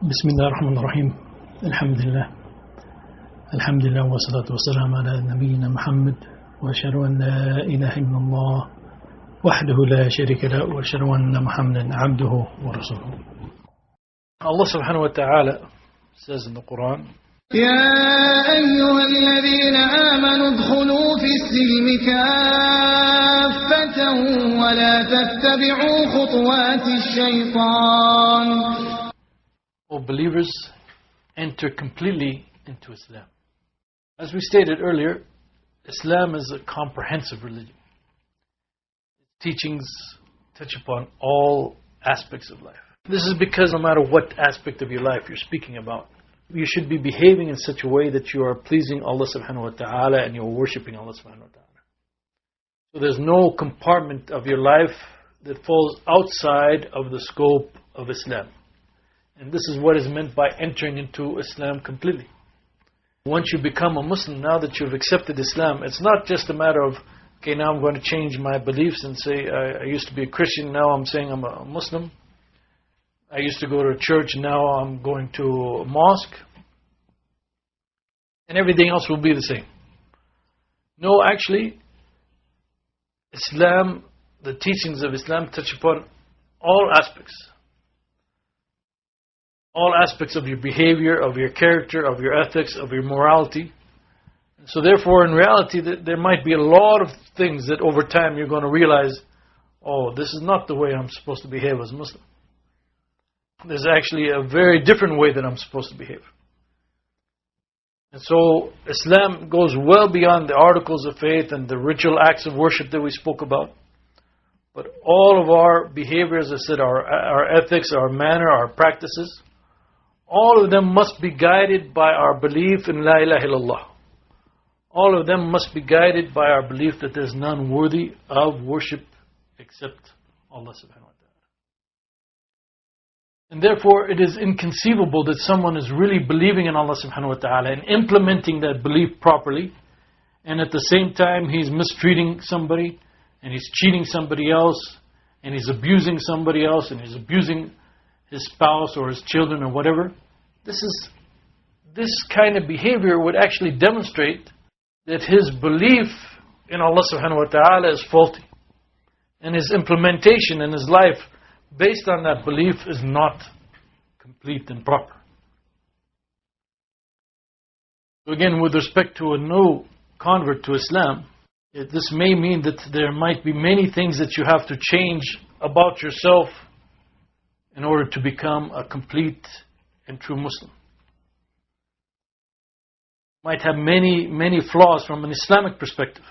بسم الله الرحمن الرحيم. الحمد لله والصلاة والسلام على نبينا محمد وأشهد أن لا إله إلا الله وحده لا شريك له وأشهد أن محمدا عبده ورسوله. Allah subhanahu wa ta'ala says in the Qur'an, يا أيها الذين آمنوا ادخلوا في السلم كافة ولا تتبعوا خطوات الشيطان. O believers, enter completely into Islam. As we stated earlier, Islam is a comprehensive religion. Teachings touch upon all aspects of life. This is because no matter what aspect of your life you're speaking about, you should be behaving in such a way that you are pleasing Allah subhanahu wa ta'ala and you're worshipping Allah subhanahu wa ta'ala. So there's no compartment of your life that falls outside of the scope of Islam. And this is what is meant by entering into Islam completely. Once you become a Muslim, now that you've accepted Islam, it's not just a matter of, okay, now I'm going to change my beliefs and say, I used to be a Christian, now I'm saying I'm a Muslim. I used to go to a church, now I'm going to a mosque. And everything else will be the same. No, actually, Islam, the teachings of Islam touch upon all aspects. All aspects of your behavior, of your character, of your ethics, of your morality. So therefore, in reality, there might be a lot of things that over time you're going to realize, oh, this is not the way I'm supposed to behave as a Muslim. There's actually a very different way that I'm supposed to behave. And so Islam goes well beyond the articles of faith and the ritual acts of worship that we spoke about. But all of our behavior, as I said, our ethics, our manner, our practices, all of them must be guided by our belief in La ilaha illallah. All of them must be guided by our belief that there is none worthy of worship except Allah subhanahu wa ta'ala. And therefore it is inconceivable that someone is really believing in Allah subhanahu wa ta'ala and implementing that belief properly, and at the same time he's mistreating somebody, and he's cheating somebody else, and he's abusing somebody else, and he's abusing his spouse or his children or whatever. This kind of behavior would actually demonstrate that his belief in Allah subhanahu wa ta'ala is faulty, and his implementation in his life based on that belief is not complete and proper. So again, with respect to a new convert to Islam, this may mean that there might be many things that you have to change about yourself in order to become a complete and true Muslim. Might have many flaws from an Islamic perspective.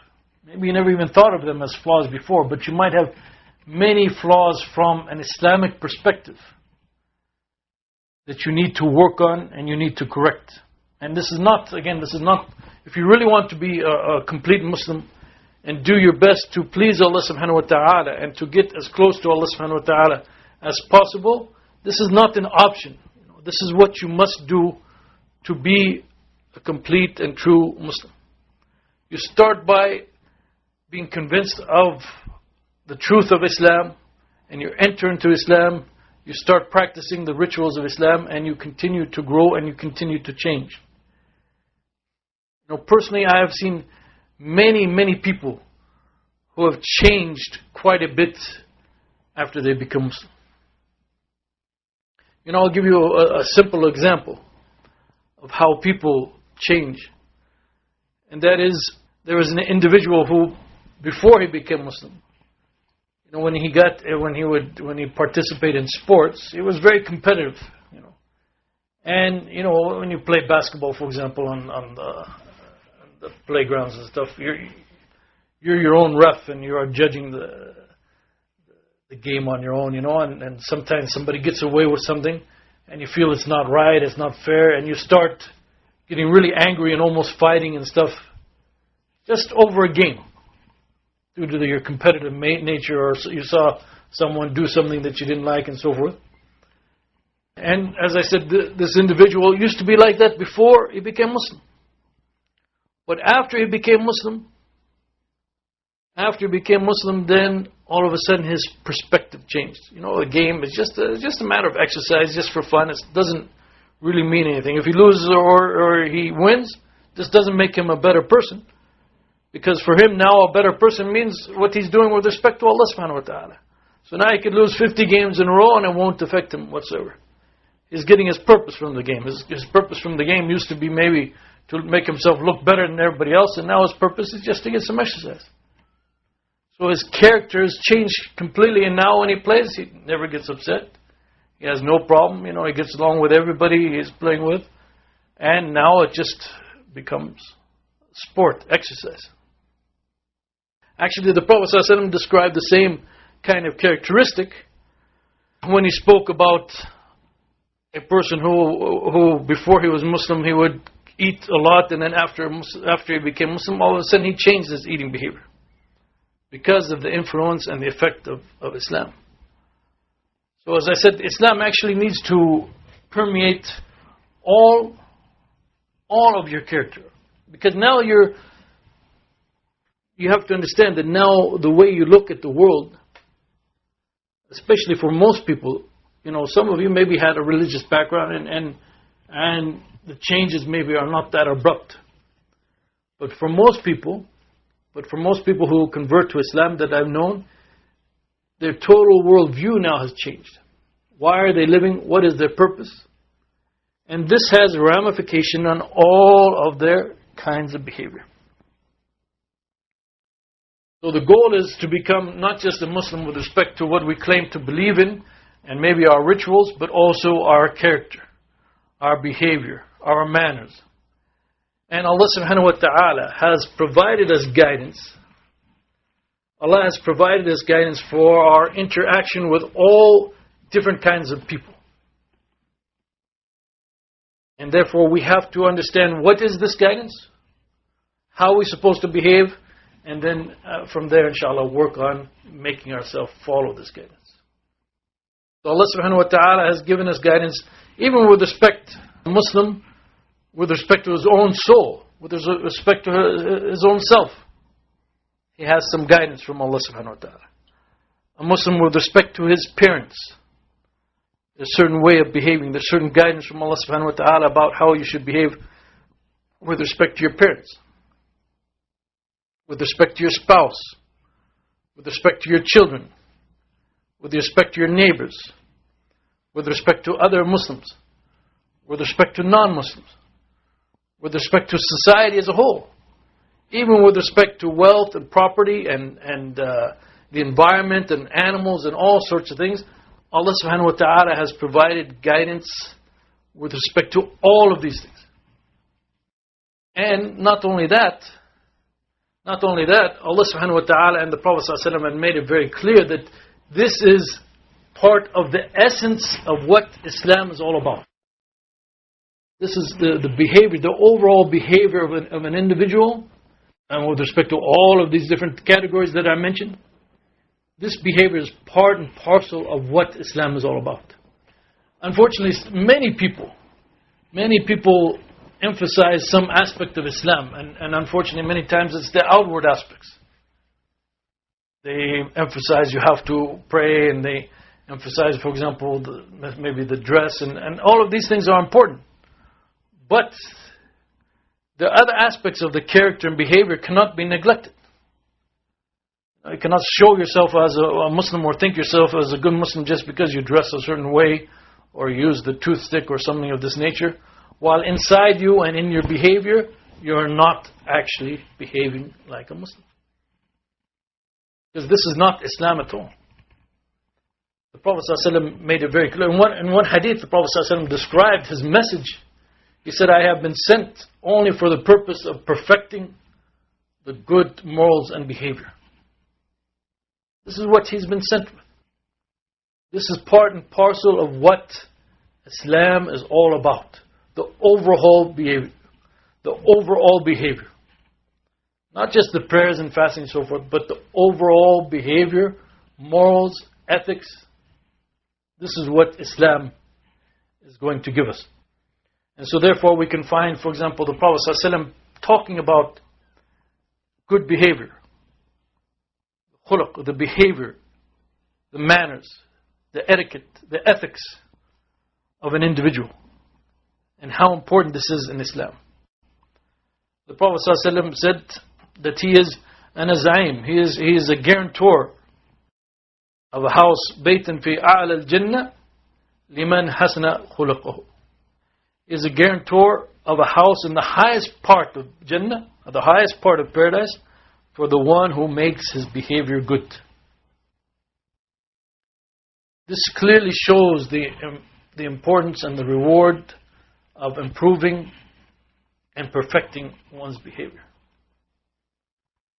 Maybe you never even thought of them as flaws before, but you might have many flaws from an Islamic perspective that you need to work on and you need to correct. And this is not, if you really want to be a complete Muslim and do your best to please Allah subhanahu wa ta'ala and to get as close to Allah subhanahu wa ta'ala as possible, this is not an option. This is what you must do to be a complete and true Muslim. You start by being convinced of the truth of Islam, and you enter into Islam, you start practicing the rituals of Islam, and you continue to grow and you continue to change. Personally, I have seen many people who have changed quite a bit after they become Muslim. I'll give you a simple example of how people change. And that is, there was an individual who, before he became Muslim, when he participated in sports, he was very competitive. And when you play basketball, for example, on the playgrounds and stuff, you're your own ref and you are judging the game on your own, and sometimes somebody gets away with something and you feel it's not right, it's not fair, and you start getting really angry and almost fighting and stuff just over a game due to your competitive nature, or you saw someone do something that you didn't like and so forth. And as I said, this individual used to be like that before he became Muslim. But after he became Muslim, then all of a sudden his perspective changed. A game is just a matter of exercise, just for fun. It doesn't really mean anything. If he loses or he wins, this doesn't make him a better person. Because for him now a better person means what he's doing with respect to Allah subhanahu wa ta'ala. So now he could lose 50 games in a row and it won't affect him whatsoever. He's getting his purpose from the game. His purpose from the game used to be maybe to make himself look better than everybody else, and now his purpose is just to get some exercise. So his character has changed completely, and now when he plays, he never gets upset. He has no problem, he gets along with everybody he's playing with. And now it just becomes sport, exercise. Actually, the Prophet ﷺ described the same kind of characteristic when he spoke about a person who before he was Muslim, he would eat a lot, and then after he became Muslim, all of a sudden he changed his eating behavior because of the influence and the effect of Islam. So as I said, Islam actually needs to permeate all of your character. Because now you have to understand that now the way you look at the world, especially for most people, some of you maybe had a religious background and the changes maybe are not that abrupt. But for most people who convert to Islam that I've known, their total worldview now has changed. Why are they living? What is their purpose? And this has a ramification on all of their kinds of behavior. So the goal is to become not just a Muslim with respect to what we claim to believe in, and maybe our rituals, but also our character, our behavior, our manners. And Allah subhanahu wa ta'ala has provided us guidance. Allah has provided us guidance for our interaction with all different kinds of people. And therefore we have to understand what is this guidance, how are we supposed to behave, and then from there inshallah work on making ourselves follow this guidance. So Allah subhanahu wa ta'ala has given us guidance even with respect to the Muslim, with respect to his own soul, with respect to his own self. He has some guidance from Allah subhanahu wa ta'ala. A Muslim with respect to his parents, there's a certain way of behaving, there's certain guidance from Allah subhanahu wa ta'ala about how you should behave with respect to your parents, with respect to your spouse, with respect to your children, with respect to your neighbors, with respect to other Muslims, with respect to non-Muslims, with respect to society as a whole, even with respect to wealth and property and the environment and animals and all sorts of things. Allah subhanahu wa ta'ala has provided guidance with respect to all of these things. And not only that, Allah subhanahu wa ta'ala and the Prophet sallallahu alaihi wasallam had made it very clear that this is part of the essence of what Islam is all about. This is the behavior, the overall behavior of an individual, and with respect to all of these different categories that I mentioned. This behavior is part and parcel of what Islam is all about. Unfortunately, many people emphasize some aspect of Islam, and unfortunately many times it's the outward aspects. They emphasize you have to pray, and they emphasize, for example, maybe the dress, and all of these things are important. But the other aspects of the character and behavior cannot be neglected. You cannot show yourself as a Muslim or think yourself as a good Muslim just because you dress a certain way or use the toothstick or something of this nature, while inside you and in your behavior, you are not actually behaving like a Muslim. Because this is not Islam at all. The Prophet ﷺ made it very clear. In one hadith, the Prophet ﷺ described his message. He said, I have been sent only for the purpose of perfecting the good morals and behavior. This is what he's been sent with. This is part and parcel of what Islam is all about. The overall behavior. The overall behavior. Not just the prayers and fasting and so forth, but the overall behavior, morals, ethics. This is what Islam is going to give us. And so therefore we can find, for example, the Prophet ﷺ talking about good behavior. Khuluq, the behavior, the manners, the etiquette, the ethics of an individual. and how important this is in Islam. The Prophet ﷺ said that he is an azaim, he is a guarantor of a house, baytan fi a'la al-jannah liman hasana khuluquhu. He is a guarantor of a house in the highest part of Jannah, the highest part of paradise, for the one who makes his behavior good. This clearly shows the importance and the reward of improving and perfecting one's behavior.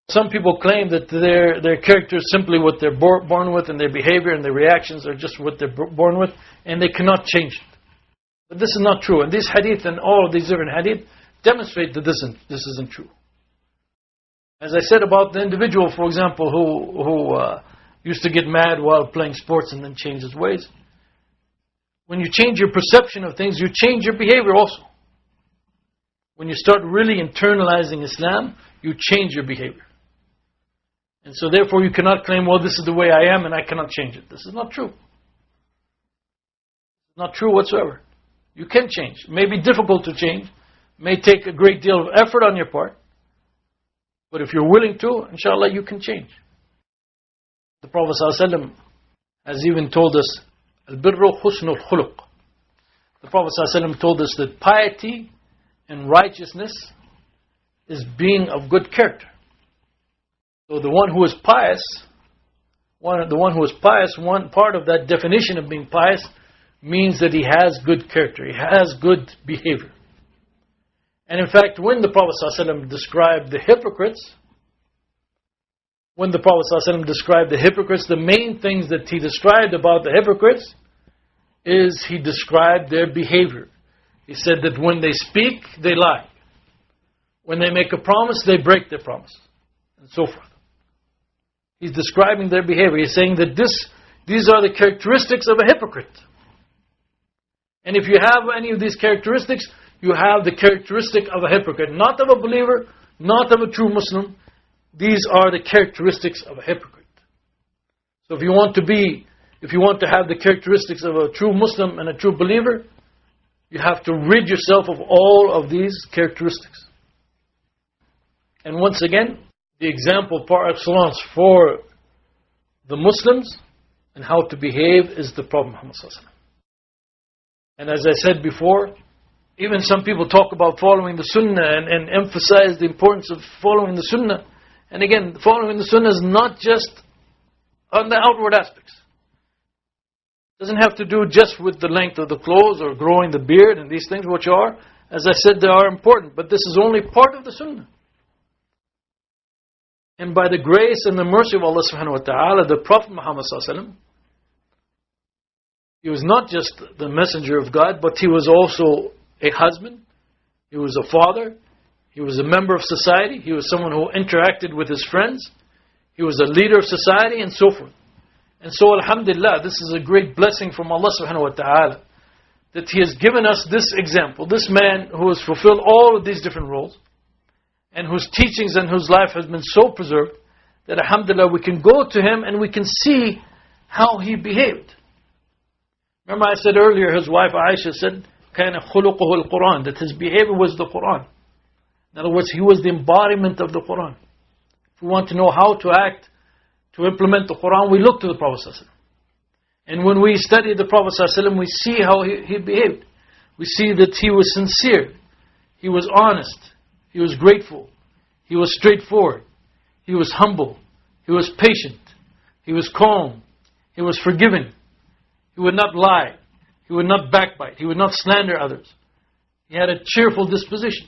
Some people claim that their character is simply what they're born with, and their behavior and their reactions are just what they're born with, and they cannot change it. But this is not true. And these hadith and all of these different hadith demonstrate that this isn't true. As I said about the individual, for example, who used to get mad while playing sports and then change his ways. When you change your perception of things, you change your behavior also. When you start really internalizing Islam, you change your behavior. And so therefore you cannot claim, well, this is the way I am and I cannot change it. This is not true. It's not true whatsoever. You can change. It may be difficult to change. It may take a great deal of effort on your part. But if you're willing to, inshallah, you can change. The Prophet ﷺ has even told us, Al-birru husnul khuluq. The Prophet ﷺ told us that piety and righteousness is being of good character. So the one who is pious, one part of that definition of being pious means that he has good character, he has good behavior. And in fact, when the Prophet ﷺ described the hypocrites, the main things that he described about the hypocrites is he described their behavior. He said that when they speak, they lie. When they make a promise, they break their promise. And so forth. He's describing their behavior. He's saying that these are the characteristics of a hypocrite. And if you have any of these characteristics, you have the characteristic of a hypocrite. Not of a believer, not of a true Muslim. These are the characteristics of a hypocrite. So if you want to have the characteristics of a true Muslim and a true believer, you have to rid yourself of all of these characteristics. And once again, the example par excellence for the Muslims and how to behave is the Prophet Muhammad ﷺ. And as I said before, even some people talk about following the Sunnah and emphasize the importance of following the Sunnah. And again, following the Sunnah is not just on the outward aspects. It doesn't have to do just with the length of the clothes or growing the beard and these things, which are, as I said, they are important. But this is only part of the Sunnah. And by the grace and the mercy of Allah subhanahu wa ta'ala, the Prophet Muhammad ﷺ, he was not just the messenger of God, but he was also a husband, he was a father, he was a member of society, he was someone who interacted with his friends, he was a leader of society, and so forth. And so alhamdulillah, this is a great blessing from Allah subhanahu wa ta'ala, that He has given us this example, this man who has fulfilled all of these different roles, and whose teachings and whose life has been so preserved, that alhamdulillah we can go to him and we can see how he behaved. Remember I said earlier, his wife Aisha said, كَانَ خُلُقُهُ الْقُرْآنِ, that his behavior was the Qur'an. In other words, he was the embodiment of the Qur'an. If we want to know how to act, to implement the Qur'an, we look to the Prophet ﷺ. And when we study the Prophet ﷺ, we see how he behaved. We see that he was sincere, he was honest, he was grateful, he was straightforward, he was humble, he was patient, he was calm, he was forgiving, he would not lie, he would not backbite, he would not slander others. He had a cheerful disposition.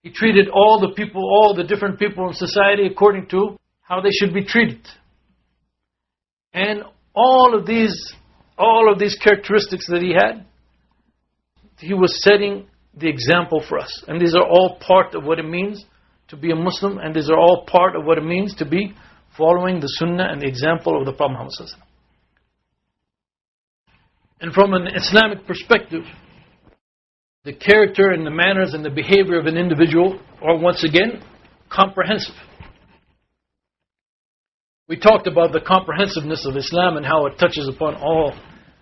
He treated all the people, all the different people in society according to how they should be treated. And all of these characteristics that he had, he was setting the example for us. And these are all part of what it means to be a Muslim, and these are all part of what it means to be following the Sunnah and the example of the Prophet Muhammad ﷺ. And from an Islamic perspective, the character and the manners and the behavior of an individual are once again comprehensive. We talked about the comprehensiveness of Islam and how it touches upon all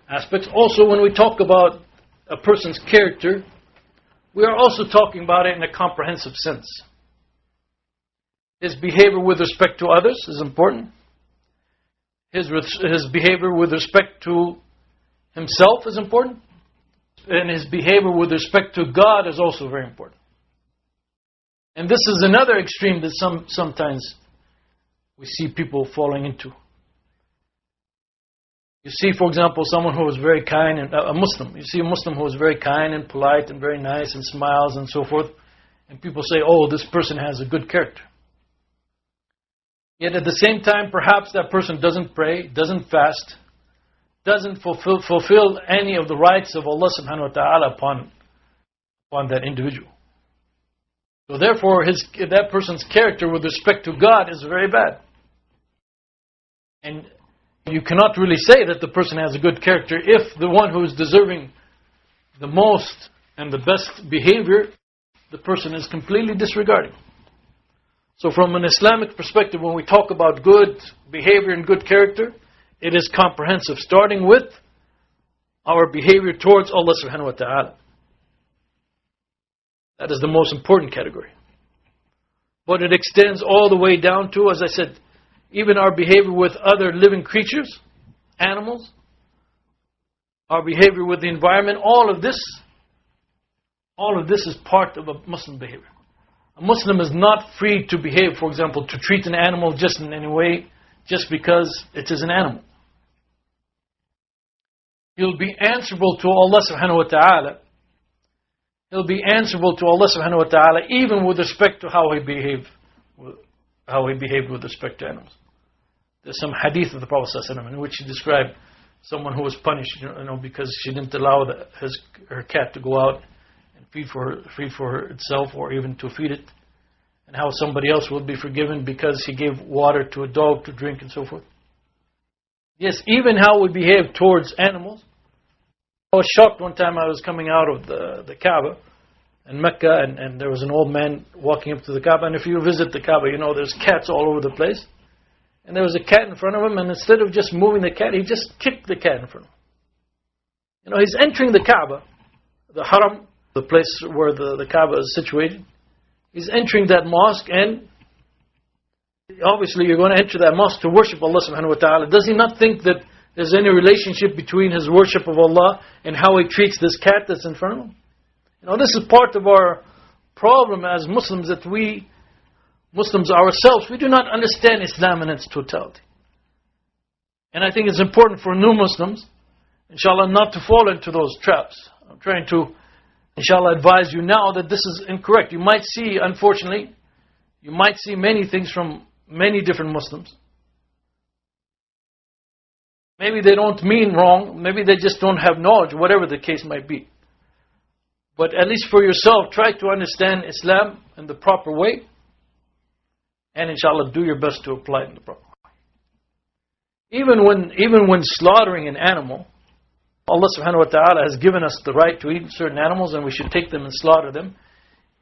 aspects. Also, when we talk about a person's character, we are also talking about it in a comprehensive sense. His behavior with respect to others is important. His behavior with respect to himself is important. And his behavior with respect to God is also very important. And this is another extreme that sometimes we see people falling into. You see, for example, someone who is very kind, and a Muslim. You see a Muslim who is very kind and polite and very nice and smiles and so forth. And people say, oh, this person has a good character. Yet at the same time, perhaps that person doesn't pray, doesn't fast, doesn't fulfill any of the rights of Allah subhanahu wa ta'ala upon that individual. So therefore, that person's character with respect to God is very bad. And you cannot really say that the person has a good character if the one who is deserving the most and the best behavior, the person is completely disregarding. So from an Islamic perspective, when we talk about good behavior and good character, it is comprehensive, starting with our behavior towards Allah subhanahu wa ta'ala. That is the most important category. But it extends all the way down to, as I said, even our behavior with other living creatures, animals, our behavior with the environment, all of this is part of a Muslim behavior. A Muslim is not free to behave, for example, to treat an animal just in any way, just because it is an animal. He'll be answerable to Allah subhanahu wa ta'ala. He'll be answerable to Allah subhanahu wa ta'ala even with respect to how he behaved with respect to animals. There's some hadith of the Prophet ﷺ in which he described someone who was punished, because she didn't allow her cat to go out and feed for itself, or even to feed it, and how somebody else will be forgiven because he gave water to a dog to drink and so forth. Yes, even how we behave towards animals. I was shocked one time. I was coming out of the Kaaba in Mecca, and there was an old man walking up to the Kaaba, and if you visit the Kaaba, there's cats all over the place. And there was a cat in front of him, and instead of just moving the cat, he just kicked the cat in front of him. He's entering the Kaaba, the Haram, the place where the Kaaba is situated. He's entering that mosque, and obviously you're going to enter that mosque to worship Allah subhanahu wa ta'ala. Does he not think that there's any relationship between his worship of Allah and how he treats this cat that's in front of him? This is part of our problem as Muslims, that we Muslims ourselves, we do not understand Islam in its totality. And I think it's important for new Muslims, inshallah, not to fall into those traps. I'm trying to, inshallah, advise you now that this is incorrect. You might see, unfortunately, many things from many different Muslims. Maybe they don't mean wrong, maybe they just don't have knowledge, whatever the case might be. But at least for yourself, try to understand Islam in the proper way, and inshallah do your best to apply it in the proper way. Even when slaughtering an animal, Allah subhanahu wa ta'ala has given us the right to eat certain animals, and we should take them and slaughter them.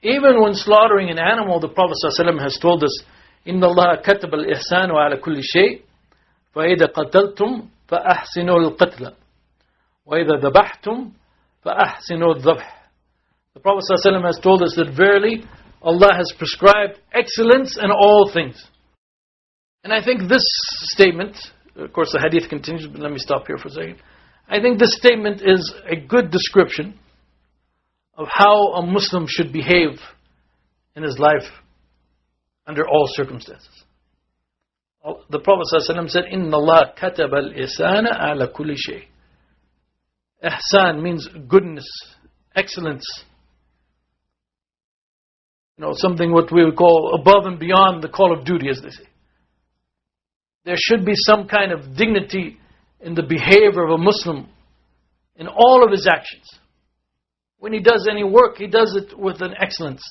Even when slaughtering an animal, the Prophet ﷺ has told us, إِنَّ اللَّهَ كَتَبَ الْإِحْسَانُ عَلَى كُلِّ شَيْءٍ فَإِذَا قَتَلْتُمْ فَأَحْسِنُوا الْقَتْلَ وَإِذَا ذَبَحْتُمْ فَأَحْسِنُوا الذَّبْحَ. The Prophet ﷺ has told us that verily Allah has prescribed excellence in all things. And I think this statement, of course the hadith continues, but let me stop here for a second. I think this statement is a good description of how a Muslim should behave in his life under all circumstances. The Prophet ﷺ said, إِنَّ اللَّهَ كَتَبَ الْإِحْسَانَ عَلَى كُلِّ شَيْءٍ. Ihsan means goodness, excellence. Something what we would call above and beyond the call of duty, as they say. There should be some kind of dignity in the behavior of a Muslim in all of his actions. When he does any work, he does it with an excellence.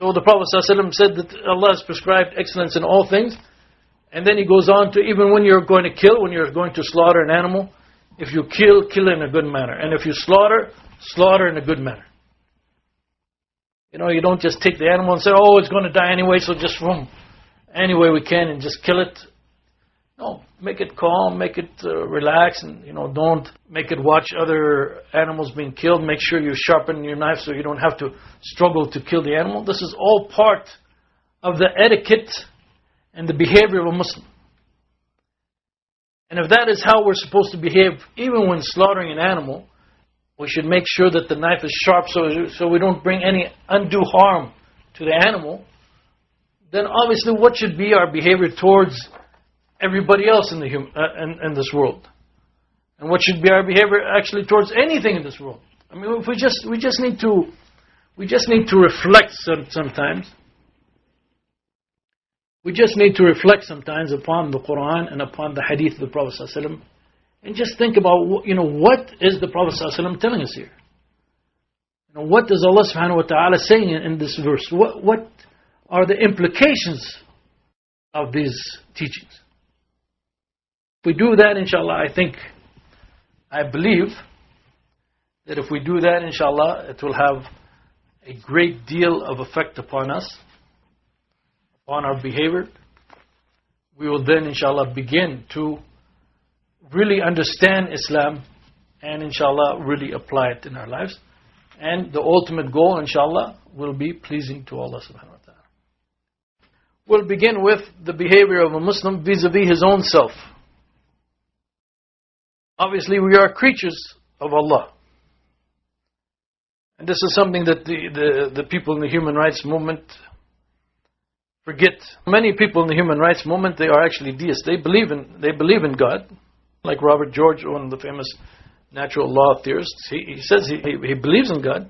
So the Prophet ﷺ said that Allah has prescribed excellence in all things. And then he goes on to, even when you're going to kill, when you're going to slaughter an animal, if you kill in a good manner. And if you slaughter in a good manner. You don't just take the animal and say, oh, it's going to die anyway, so just any way we can and just kill it. No, make it calm, make it relax, and don't make it watch other animals being killed. Make sure you sharpen your knife so you don't have to struggle to kill the animal. This is all part of the etiquette and the behavior of a Muslim. And if that is how we're supposed to behave, even when slaughtering an animal, we should make sure that the knife is sharp so we don't bring any undue harm to the animal. Then obviously what should be our behavior towards everybody else in this world? And what should be our behavior actually towards anything in this world? I mean, if we just need to reflect sometimes. We just need to reflect sometimes upon the Qur'an and upon the hadith of the Prophet ﷺ, and just think about what is the Prophet ﷺ telling us here? What is Allah subhanahu wa ta'ala saying in this verse? What are the implications of these teachings? If we do that, inshallah, I believe that if we do that, inshallah, it will have a great deal of effect upon us, on our behavior. We will then, inshallah, begin to really understand Islam and, inshallah, really apply it in our lives. And the ultimate goal, inshallah, will be pleasing to Allah subhanahu wa ta'ala. We'll begin with the behavior of a Muslim vis-a-vis his own self. Obviously, we are creatures of Allah. And this is something that the people in the human rights movement forget. Many people in the human rights movement, they are actually deists. They believe in God. Like Robert George, one of the famous natural law theorists, he says he believes in God.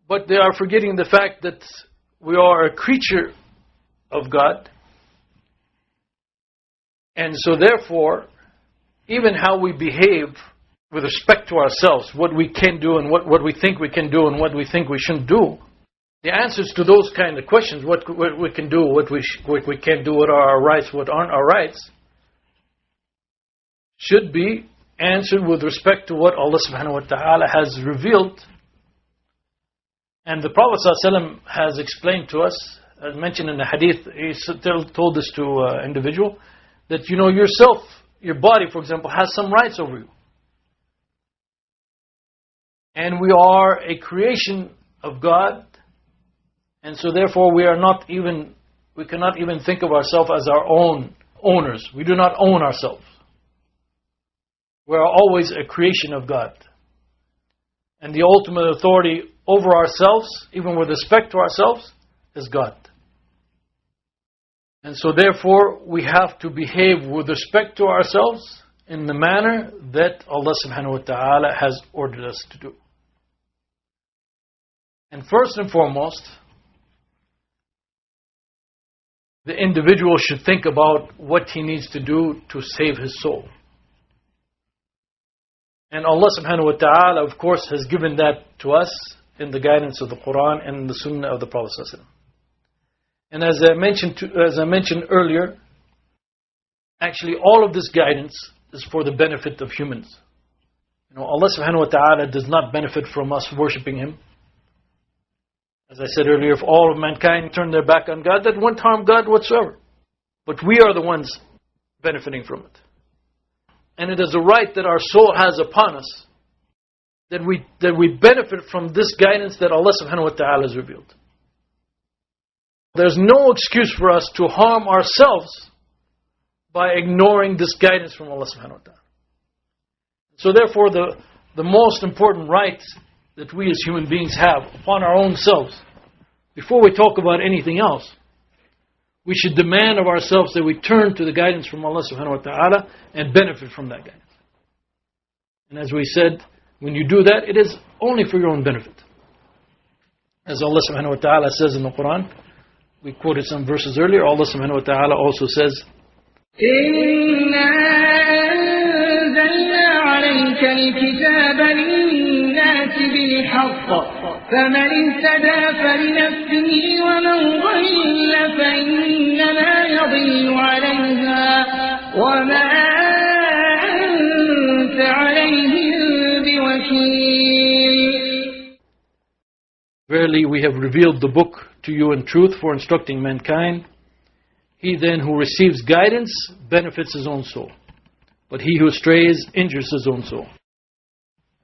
But they are forgetting the fact that we are a creature of God. And so therefore, even how we behave with respect to ourselves, what we can do and what we think we can do and what we think we shouldn't do, the answers to those kind of questions, what we can do, what we can't do, what are our rights, what aren't our rights, should be answered with respect to what Allah subhanahu wa ta'ala has revealed. And the Prophet ﷺ has explained to us, as mentioned in the hadith, he told this to an individual, that yourself, your body, for example, has some rights over you. And we are a creation of God. And so therefore we cannot even think of ourselves as our own owners. We do not own ourselves. We are always a creation of God. And the ultimate authority over ourselves, even with respect to ourselves, is God. And so therefore we have to behave with respect to ourselves in the manner that Allah subhanahu wa ta'ala has ordered us to do. And first and foremost, the individual should think about what he needs to do to save his soul. And Allah subhanahu wa ta'ala, of course, has given that to us in the guidance of the Qur'an and the Sunnah of the Prophet ﷺ. And as I mentioned earlier, actually all of this guidance is for the benefit of humans. Allah subhanahu wa ta'ala does not benefit from us worshipping Him. As I said earlier, if all of mankind turned their back on God, that wouldn't harm God whatsoever. But we are the ones benefiting from it. And it is a right that our soul has upon us that we benefit from this guidance that Allah subhanahu wa ta'ala has revealed. There's no excuse for us to harm ourselves by ignoring this guidance from Allah subhanahu wa ta'ala. So therefore the most important right that we as human beings have upon our own selves, before we talk about anything else, we should demand of ourselves that we turn to the guidance from Allah subhanahu wa ta'ala and benefit from that guidance. And as we said, when you do that, it is only for your own benefit. As Allah subhanahu wa ta'ala says in the Qur'an, we quoted some verses earlier, Allah subhanahu wa ta'ala also says, إِنَّا أَنزَلْنَا عَلَيْكَ الْكِتَابَ لِلنَّاسِ بِالْحَقِّ فَمَنِ اهْتَدَى فَلِنَفْسِهِ وَمَنْ ضَلَّ فَإِنَّمَا يَضِلُّ عَلَيْهَا وَمَا أَنْتَ عَلَيْهِمْ بِوَكِيلٍ. Verily we have revealed the book to you in truth for instructing mankind. He then who receives guidance benefits his own soul. But he who strays injures his own soul.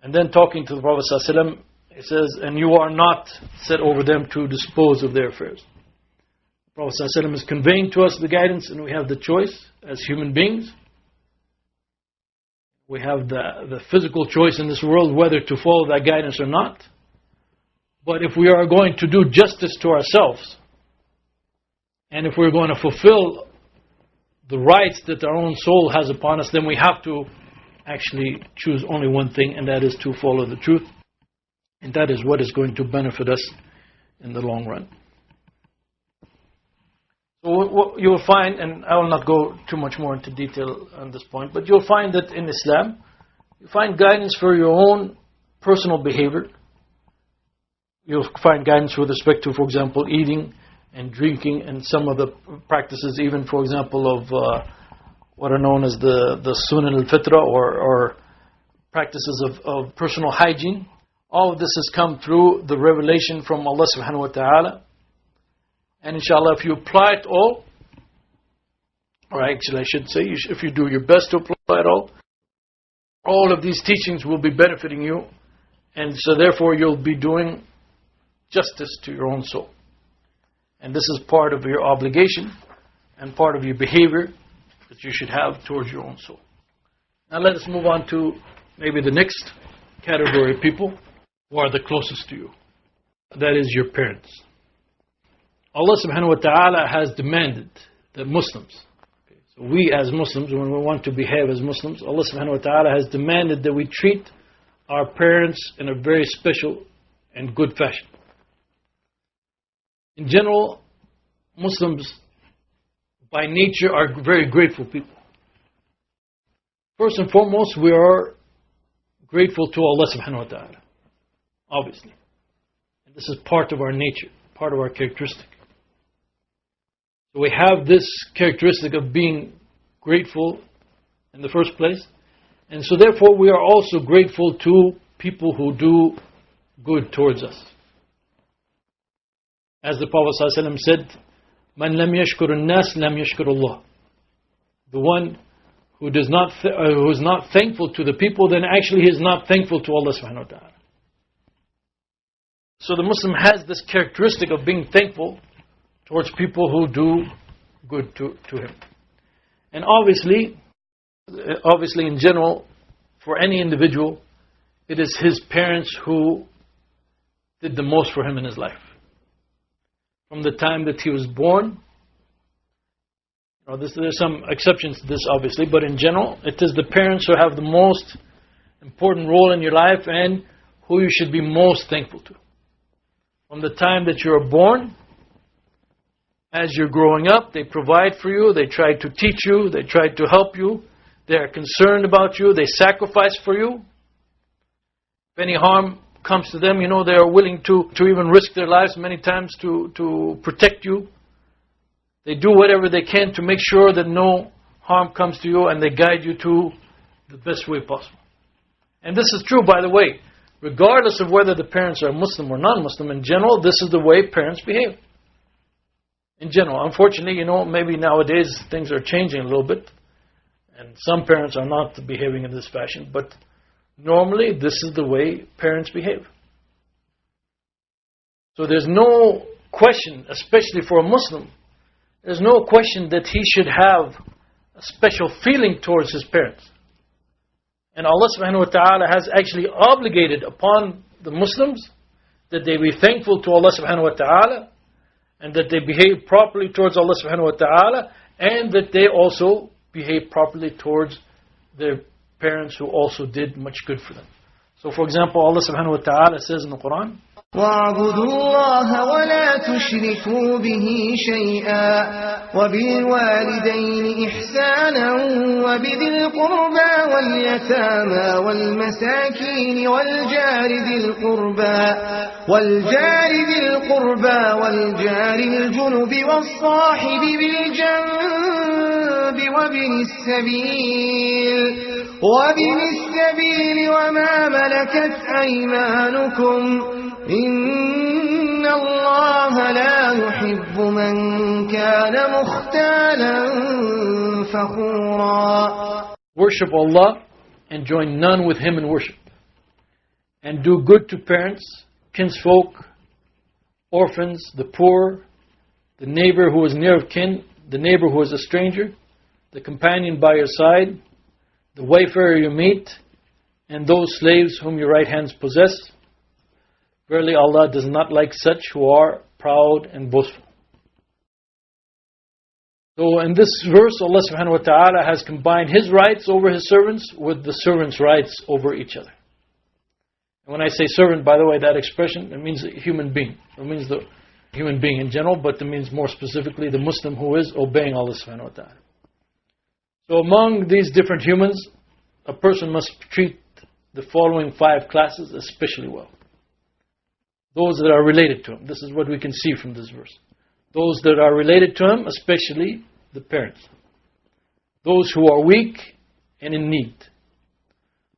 And then talking to the Prophet ﷺ, he says, and you are not set over them to dispose of their affairs. The Prophet ﷺ is conveying to us the guidance, and we have the choice as human beings. We have the physical choice in this world whether to follow that guidance or not. But if we are going to do justice to ourselves, and if we're going to fulfill the rights that our own soul has upon us, then we have to actually choose only one thing, and that is to follow the truth. And that is what is going to benefit us in the long run. So what you'll find, and I will not go too much more into detail on this point, but you'll find that in Islam, you find guidance for your own personal behavior. You'll find guidance with respect to, for example, eating and drinking, and some of the practices, even, for example, of what are known as the Sunan al-Fitra, or practices of personal hygiene. All of this has come through the revelation from Allah subhanahu wa ta'ala. And inshallah, if you apply it all, or actually I should say, if you do your best to apply it all of these teachings will be benefiting you. And so therefore you'll be doing justice to your own soul. And this is part of your obligation and part of your behavior that you should have towards your own soul. Now let us move on to maybe the next category of people who are the closest to you. That is your parents. Allah subhanahu wa ta'ala has demanded that Muslims, so we as Muslims, when we want to behave as Muslims, Allah subhanahu wa ta'ala has demanded that we treat our parents in a very special and good fashion. In general, Muslims by nature are very grateful people. First and foremost, we are grateful to Allah subhanahu wa ta'ala, obviously. And this is part of our nature, part of our characteristic. So we have this characteristic of being grateful in the first place. And so therefore we are also grateful to people who do good towards us. As the Prophet ﷺ said, Man lam yashkur an-nas lam yashkur Allah. The one who is not thankful to the people, then actually he is not thankful to Allah subhanahu wa ta'ala. So the Muslim has this characteristic of being thankful towards people who do good to him. And obviously in general, for any individual, it is his parents who did the most for him in his life. From the time that he was born, there's some exceptions to this obviously, but in general, it is the parents who have the most important role in your life and who you should be most thankful to. From the time that you are born, as you're growing up, they provide for you, they try to teach you, they try to help you, they are concerned about you, they sacrifice for you. If any harm comes to them, they are willing to even risk their lives many times to protect you. They do whatever they can to make sure that no harm comes to you, and they guide you to the best way possible. And this is true, by the way, regardless of whether the parents are Muslim or non-Muslim. In general, this is the way parents behave. In general, unfortunately, maybe nowadays things are changing a little bit, and some parents are not behaving in this fashion, but normally this is the way parents behave. So there's no question, especially for a Muslim, there's no question that he should have a special feeling towards his parents. And Allah subhanahu wa ta'ala has actually obligated upon the Muslims that they be thankful to Allah subhanahu wa ta'ala, and that they behave properly towards Allah subhanahu wa ta'ala, and that they also behave properly towards their parents who also did much good for them. So for example, Allah subhanahu wa ta'ala says in the Qur'an, وَاعْبُدُوا اللَّهَ وَلَا تُشْرِكُوا بِهِ شَيْئًا وَبِالْوَالِدَيْنِ إِحْسَانًا وَبِذِي الْقُرْبَى وَالْيَتَامَى وَالْمَسَاكِينِ وَالْجَارِ ذِي الْقُرْبَى وَالْجَارِ الْجُنُبِ وَالصَّاحِبِ بِالْجَنبِ وَابِنِ السَّبِيلِ وَمَا مَلَكَتْ أَيْمَانُكُمْ إِنَّ الله لا يحب من كان مختالا فخورا. Worship Allah and join none with Him in worship. And do good to parents, kinsfolk, orphans, the poor, the neighbor who is near of kin, the neighbor who is a stranger, the companion by your side, the wayfarer you meet, and those slaves whom your right hands possess. Verily Allah does not like such who are proud and boastful. So in this verse, Allah subhanahu wa ta'ala has combined His rights over His servants with the servants' rights over each other. And when I say servant, by the way, that expression, it means a human being. It means the human being in general, but it means more specifically the Muslim who is obeying Allah subhanahu wa ta'ala. So among these different humans, a person must treat the following 5 classes especially well. Those that are related to him. This is what we can see from this verse. Those that are related to him, especially the parents. Those who are weak and in need.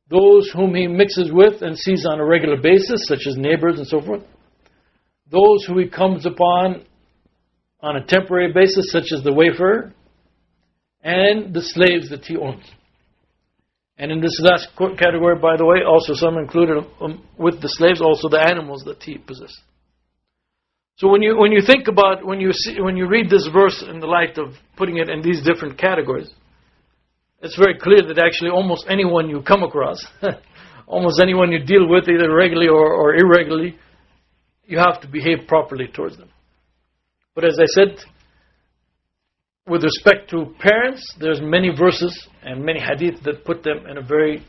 Those whom he mixes with and sees on a regular basis, such as neighbors and so forth. Those who he comes upon on a temporary basis, such as the wayfarer. And the slaves that he owns. And in this last category, by the way, also some included with the slaves, also the animals that he possessed. So when you think about, when you read this verse in the light of putting it in these different categories, it's very clear that actually almost anyone you come across, almost anyone you deal with, either regularly or irregularly, you have to behave properly towards them. But as I said, with respect to parents, there's many verses and many hadith that put them in a very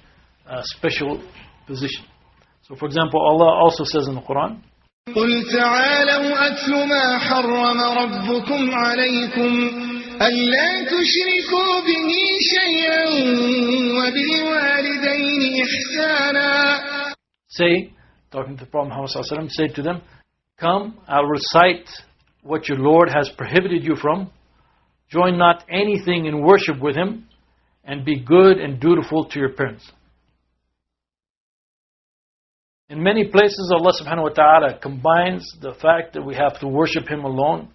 special position. So for example, Allah also says in the Qur'an, قل تعالوا أتل ما حرم ربكم عليكم ألا تشركوا به شيئا وبالوالدين إحسانا. Say, talking to the Prophet Muhammad sallallahu alaihi wasallam, say to them, come, I'll recite what your Lord has prohibited you from. Join not anything in worship with Him, and be good and dutiful to your parents. In many places, Allah subhanahu wa ta'ala combines the fact that we have to worship Him alone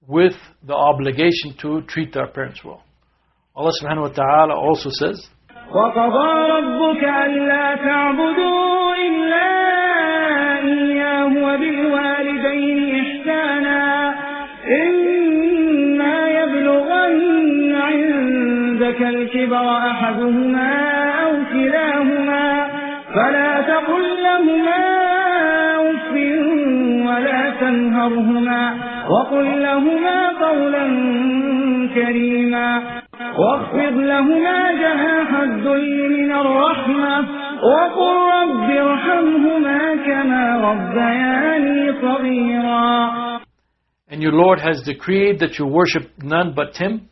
with the obligation to treat our parents well. Allah subhanahu wa ta'ala also says, وَقَضَى رَبُّكَ أَلَّا تَعْبُدُوا إِلَّا إِيَّاهُ وَبِالْوَالِدَيْنِ إِحْسَانًا إِمَّا يَبْلُغَنَّ عِندَكَ الْكِبَرَ أَحَدُهُمَا أَوْ كِلَاهُمَا فلا تقل لهما أف ولا تنهرهما وقل لهما قولا كريما واخفض لهما جناح الذل من الرحمة وقل رب ارحمهما كما ربياني صغيرا. And your Lord has decreed that you worship none but Him,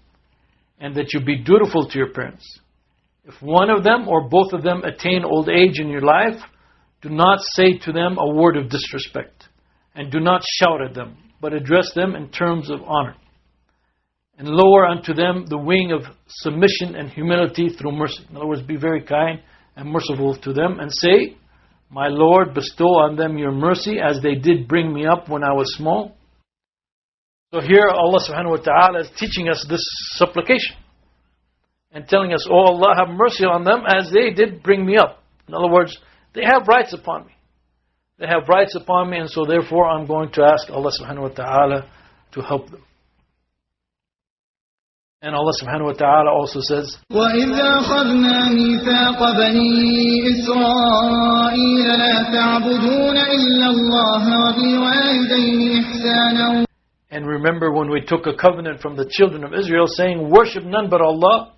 and that you be dutiful to your parents. If one of them or both of them attain old age in your life, do not say to them a word of disrespect, and do not shout at them, but address them in terms of honor. And lower unto them the wing of submission and humility through mercy. In other words, be very kind and merciful to them, and say, my Lord, bestow on them your mercy as they did bring me up when I was small. So here Allah subhanahu wa ta'ala is teaching us this supplication. And telling us, oh Allah, have mercy on them as they did bring me up. In other words, they have rights upon me. They have rights upon me, and so therefore I'm going to ask Allah subhanahu wa ta'ala to help them. And Allah subhanahu wa ta'ala also says, وَإِذَا أَخَذْنَا مِيثَاقَ بَنِي إِسْرَائِيلَ لَا تَعْبُدُونَ إِلَّا اللَّهَ وَبِالْوَالِدَيْنِ إِحْسَانًا. And remember when we took a covenant from the children of Israel saying, worship none but Allah,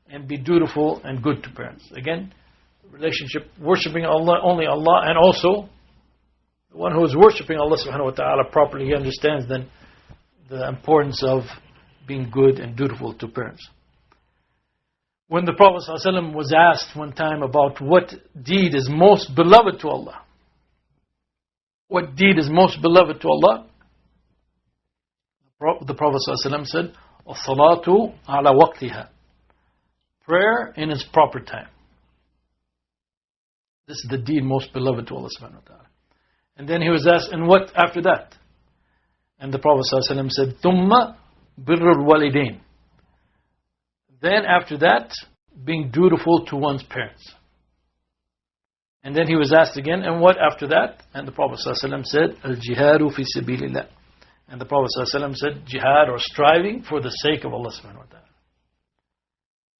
and be dutiful and good to parents. Again, relationship, worshipping Allah, only Allah, and also the one who is worshipping Allah subhanahu wa ta'ala properly, he understands then the importance of being good and dutiful to parents. When the Prophet ﷺ was asked one time about what deed is most beloved to Allah, what deed is most beloved to Allah, the Prophet ﷺ said, "As-salatu ala waqtiha." Prayer in its proper time. This is the deed most beloved to Allah subhanahu wa ta'ala. And then he was asked, and what after that? And the Prophet ﷺ said, ثُمَّ بِرُّ الْوَالِدَيْنِ. Then after that, being dutiful to one's parents. And then he was asked again, and what after that? And the Prophet ﷺ said, Al-jihadu fi sabilillah. And the Prophet ﷺ said, jihad or striving for the sake of Allah subhanahu wa ta'ala.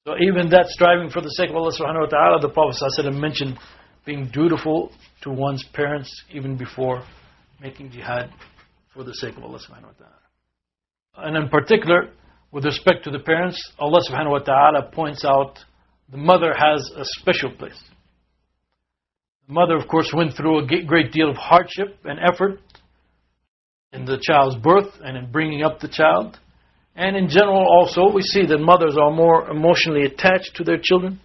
So even that striving for the sake of Allah subhanahu wa ta'ala, the Prophet ﷺ mentioned being dutiful to one's parents even before making jihad for the sake of Allah subhanahu wa ta'ala. And in particular, with respect to the parents, Allah subhanahu wa ta'ala points out the mother has a special place. The mother, of course, went through a great deal of hardship and effort in the child's birth and in bringing up the child. And in general also, we see that mothers are more emotionally attached to their children,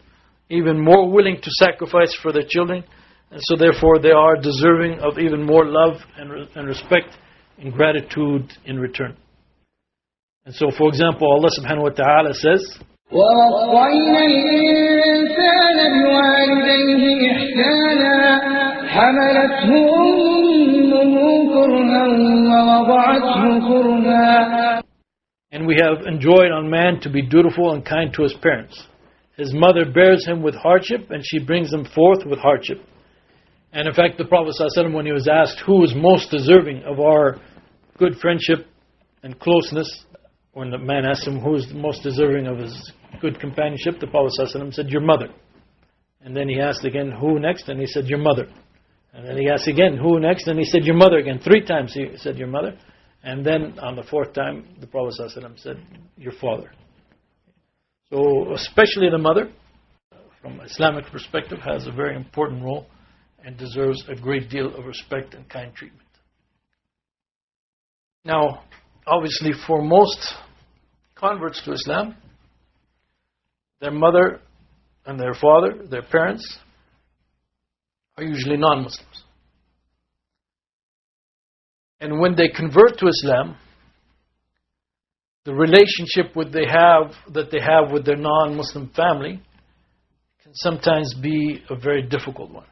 even more willing to sacrifice for their children. And so therefore they are deserving of even more love and respect and gratitude in return. And so, for example, Allah subhanahu wa ta'ala says, وَوَصَّيْنَا الْإِنسَانَ بِوَالِدَيْهِ إِحْسَانًا حَمَلَتْهُ أُمُّهُ كُرْهًا وَوَضَعَتْهُ كُرْهًا. And we have enjoined on man to be dutiful and kind to his parents. His mother bears him with hardship, and she brings him forth with hardship. And in fact, the Prophet ﷺ, when he was asked who is most deserving of our good friendship and closeness, when the man asked him who is most deserving of his good companionship, the Prophet ﷺ said, your mother. And then he asked again, who next? And he said, your mother. And then he asked again, who next? And he said, your mother again. 3 times he said, your mother. And then on the 4th time, the Prophet ﷺ said, your father. So especially the mother, from Islamic perspective, has a very important role and deserves a great deal of respect and kind treatment. Now, obviously for most converts to Islam, their mother and their father, their parents, are usually non-Muslims. And when they convert to Islam, the relationship that they have with their non-Muslim family can sometimes be a very difficult one.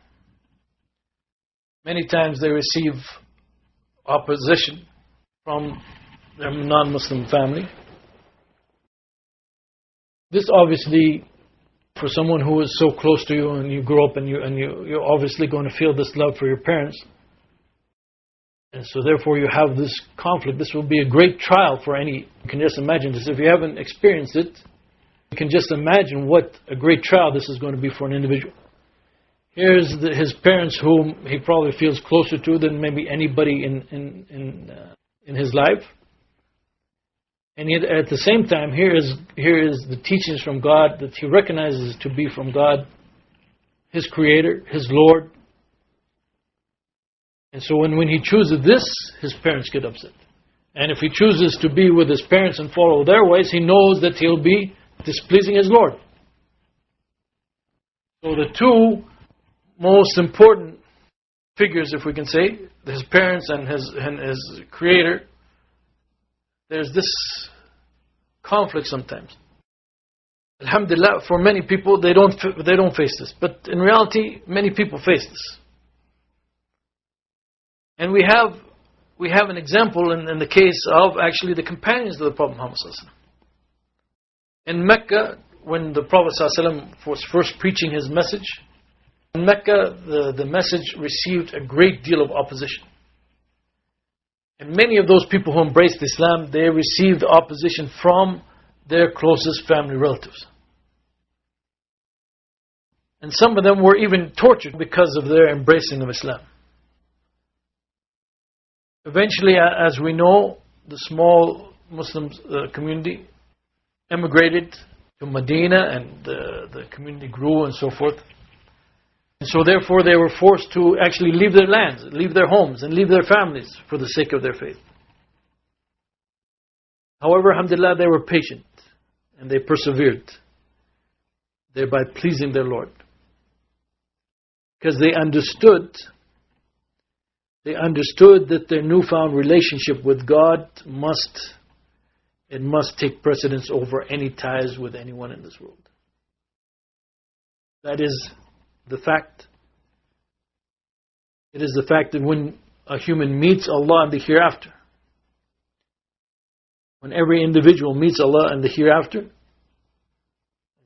Many times they receive opposition from their non-Muslim family. This obviously, for someone who is so close to you and you grow up and you're obviously going to feel this love for your parents. And so therefore you have this conflict. This will be a great trial for any. You can just imagine this. If you haven't experienced it, you can just imagine what a great trial this is going to be for an individual. Here's his parents, whom he probably feels closer to than maybe anybody in his life. And yet at the same time, here is the teachings from God that he recognizes to be from God, his Creator, his Lord. And so when he chooses this, his parents get upset. And if he chooses to be with his parents and follow their ways, he knows that he'll be displeasing his Lord. So the two most important figures, if we can say, his parents and his Creator, there's this conflict sometimes. Alhamdulillah, for many people they don't face this, but in reality many people face this. And we have an example in the case of actually the companions of the Prophet Muhammad ﷺ. In Mecca, when the Prophet ﷺ was first preaching his message, in Mecca the message received a great deal of opposition. And many of those people who embraced Islam, they received opposition from their closest family relatives. And some of them were even tortured because of their embracing of Islam. Eventually, as we know, the small Muslim community emigrated to Medina, and the community grew and so forth. And so therefore they were forced to actually leave their lands, leave their homes, and leave their families for the sake of their faith. However, alhamdulillah, they were patient and they persevered, thereby pleasing their Lord. Because they understood that their newfound relationship with God must take precedence over any ties with anyone in this world. That is the fact. It is the fact that when a human meets Allah in the hereafter, when every individual meets Allah in the hereafter,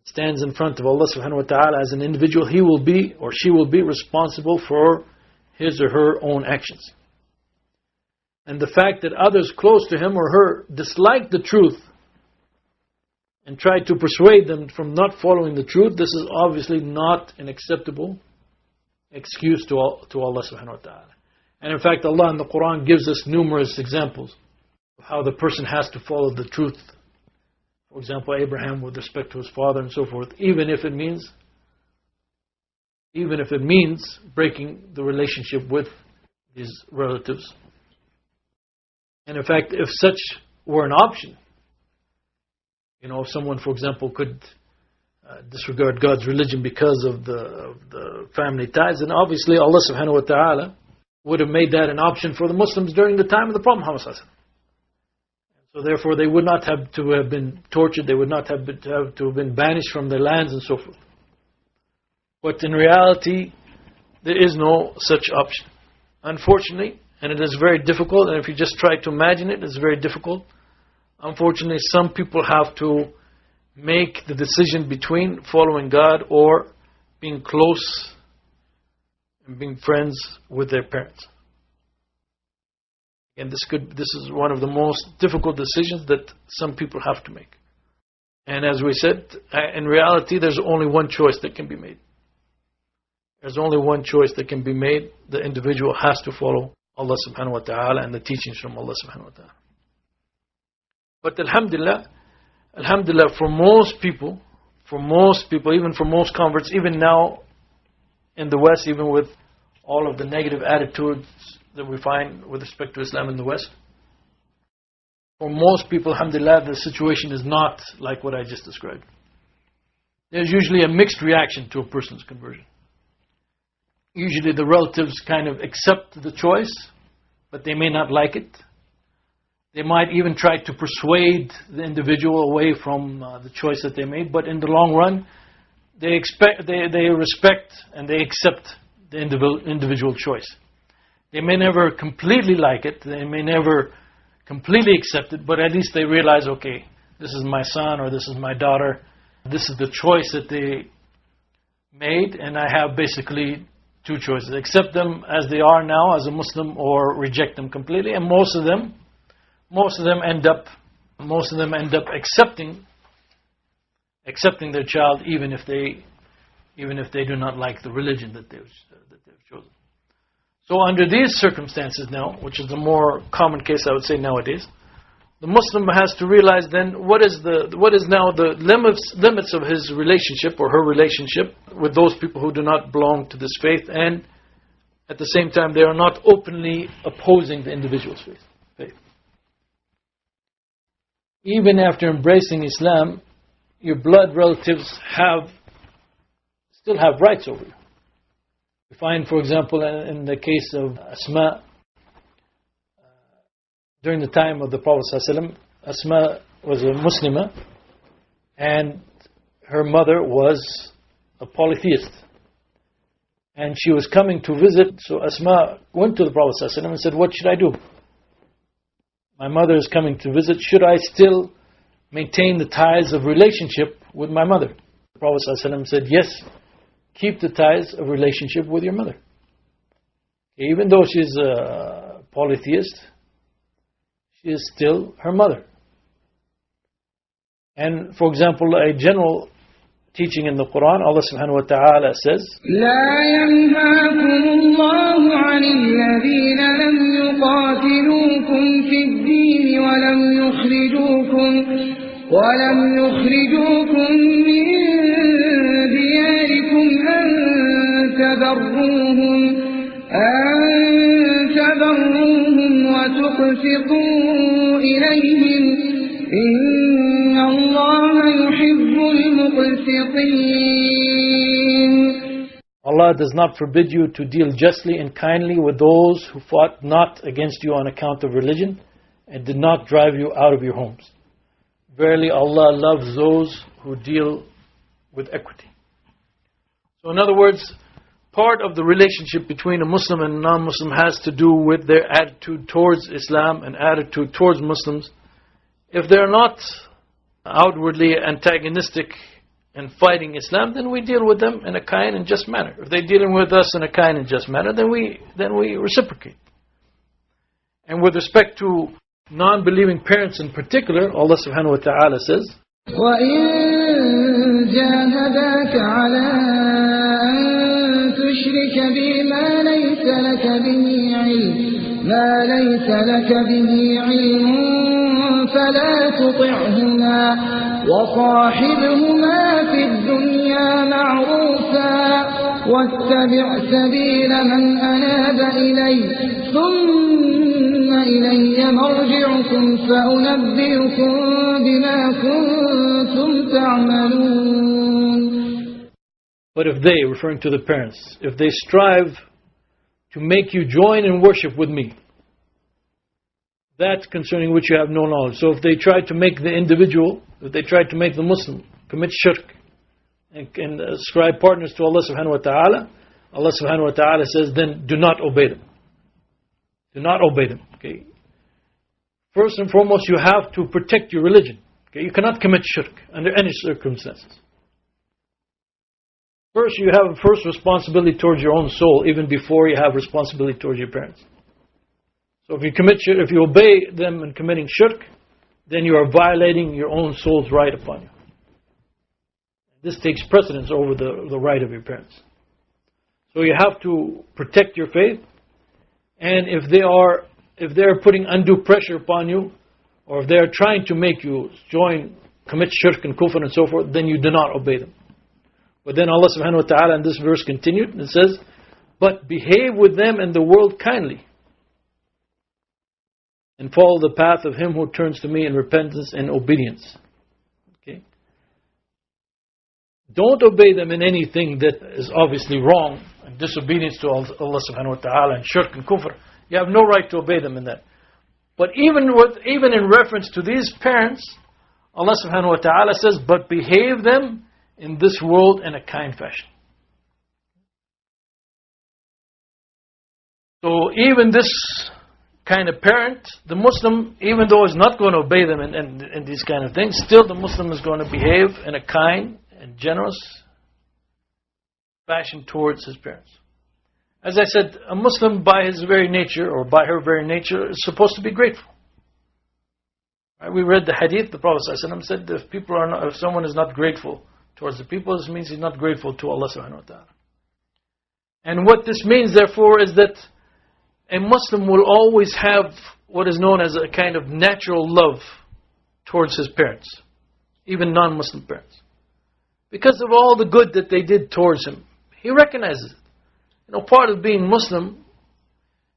stands in front of Allah subhanahu wa ta'ala as an individual, he will be or she will be responsible for his or her own actions. And the fact that others close to him or her dislike the truth and try to persuade them from not following the truth, this is obviously not an acceptable excuse to Allah subhanahu wa ta'ala. And in fact, Allah in the Qur'an gives us numerous examples of how the person has to follow the truth. For example, Abraham with respect to his father and so forth, even if it means breaking the relationship with his relatives. And in fact, if such were an option, if someone, for example, could disregard God's religion because of the family ties, then obviously Allah subhanahu wa ta'ala would have made that an option for the Muslims during the time of the Prophet Muhammad sallallahu alaihi wasallam. So therefore they would not have to have been tortured, they would not have to have been banished from their lands and so forth. But in reality, there is no such option. Unfortunately, and it is very difficult, and if you just try to imagine it, it's very difficult. Unfortunately, some people have to make the decision between following God or being close and being friends with their parents. And this is one of the most difficult decisions that some people have to make. And as we said, in reality, there's only one choice that can be made. There's only one choice that can be made. The individual has to follow Allah subhanahu wa ta'ala and the teachings from Allah subhanahu wa ta'ala. But alhamdulillah, for most people, even for most converts, even now in the West, even with all of the negative attitudes that we find with respect to Islam in the West, for most people, alhamdulillah, the situation is not like what I just described. There's usually a mixed reaction to a person's conversion. Usually the relatives kind of accept the choice, but they may not like it. They might even try to persuade the individual away from the choice that they made, but in the long run, they respect and they accept the individual choice. They may never completely like it, they may never completely accept it, but at least they realize, okay, this is my son or this is my daughter, this is the choice that they made, and I have basically two choices: accept them as they are now as a Muslim or reject them completely. And most of them end up accepting their child, even if they do not like the religion that they've chosen. So under these circumstances now, which is the more common case I would say nowadays, the Muslim has to realize then what is now the limits of his relationship or her relationship with those people who do not belong to this faith, and at the same time they are not openly opposing the individual's faith. Even after embracing Islam, your blood relatives still have rights over you. We find, for example, in the case of Asma, during the time of the Prophet ﷺ, Asma was a Muslimah, and her mother was a polytheist. And she was coming to visit, so Asma went to the Prophet ﷺ and said, "What should I do? My mother is coming to visit. Should I still maintain the ties of relationship with my mother?" The Prophet ﷺ said, "Yes, keep the ties of relationship with your mother. Even though she's a polytheist, she is still her mother." And for example, a general teaching in the Qur'an, Allah subhanahu wa ta'ala says, لا ينهاكم الله عن الذين لم يقاتلوكم في الدين ولم يخرجوكم من دياركم أن تبروهم وتقسطوا إليهم إن الله يحب المقسطين. Allah does not forbid you to deal justly and kindly with those who fought not against you on account of religion and did not drive you out of your homes. Verily Allah loves those who deal with equity. So in other words, part of the relationship between a Muslim and a non-Muslim has to do with their attitude towards Islam and attitude towards Muslims. If they're not outwardly antagonistic and fighting Islam, then we deal with them in a kind and just manner. If they're dealing with us in a kind and just manner, then we reciprocate. And with respect to non-believing parents in particular, Allah subhanahu wa ta'ala says, وَإِن جَاهَدَاكَ عَلَىٰ أَن تُشْرِكَ بِي مَا لَيْسَ لَكَ بِهِ عِلْمٌ فَلَا تُطِعْهُمَا وَصَاحِبْهُمَا فِي الدُّنْيَا مَعْرُوفًا وَاتَّبِعْ سَبِيلَ مَنْ أَنَابَ إِلَيَّ ثُمَّ إِلَيَّ مَرْجِعُكُمْ فَأُنَبِّئُكُم بِمَا كُنتُمْ تَعْمَلُونَ. but if they, referring to the parents, if they strive to make you join in worship with me, that concerning which you have no knowledge. So if they try to make the individual, if they try to make the Muslim commit shirk and ascribe partners to Allah subhanahu wa ta'ala, Allah subhanahu wa ta'ala says, then do not obey them. Do not obey them. Okay. First and foremost, you have to protect your religion. Okay. You cannot commit shirk under any circumstances. First, you have first responsibility towards your own soul, even before you have responsibility towards your parents. So if you commit shirk, if you obey them in committing shirk, then you are violating your own soul's right upon you. This takes precedence over the right of your parents. So you have to protect your faith, and if they are putting undue pressure upon you, or if they are trying to make you commit shirk and kufr and so forth, then you do not obey them. But then Allah subhanahu wa ta'ala in this verse continued and says, but behave with them in the world kindly, and follow the path of him who turns to me in repentance and obedience. Okay? Don't obey them in anything that is obviously wrong, and disobedience to Allah subhanahu wa ta'ala and shirk and kufr. You have no right to obey them in that. But even in reference to these parents, Allah subhanahu wa ta'ala says, but behave them in this world in a kind fashion. So even this kind of parent, the Muslim, even though is not going to obey them in these kind of things, still the Muslim is going to behave in a kind and generous fashion towards his parents. As I said, a Muslim by his very nature, or by her very nature, is supposed to be grateful. Right? We read the hadith, the Prophet ﷺ said, if someone is not grateful towards the people, this means he's not grateful to Allah subhanahu wa ta'ala. And what this means, therefore, is that a Muslim will always have what is known as a kind of natural love towards his parents, even non-Muslim parents. Because of all the good that they did towards him, he recognizes it. Part of being Muslim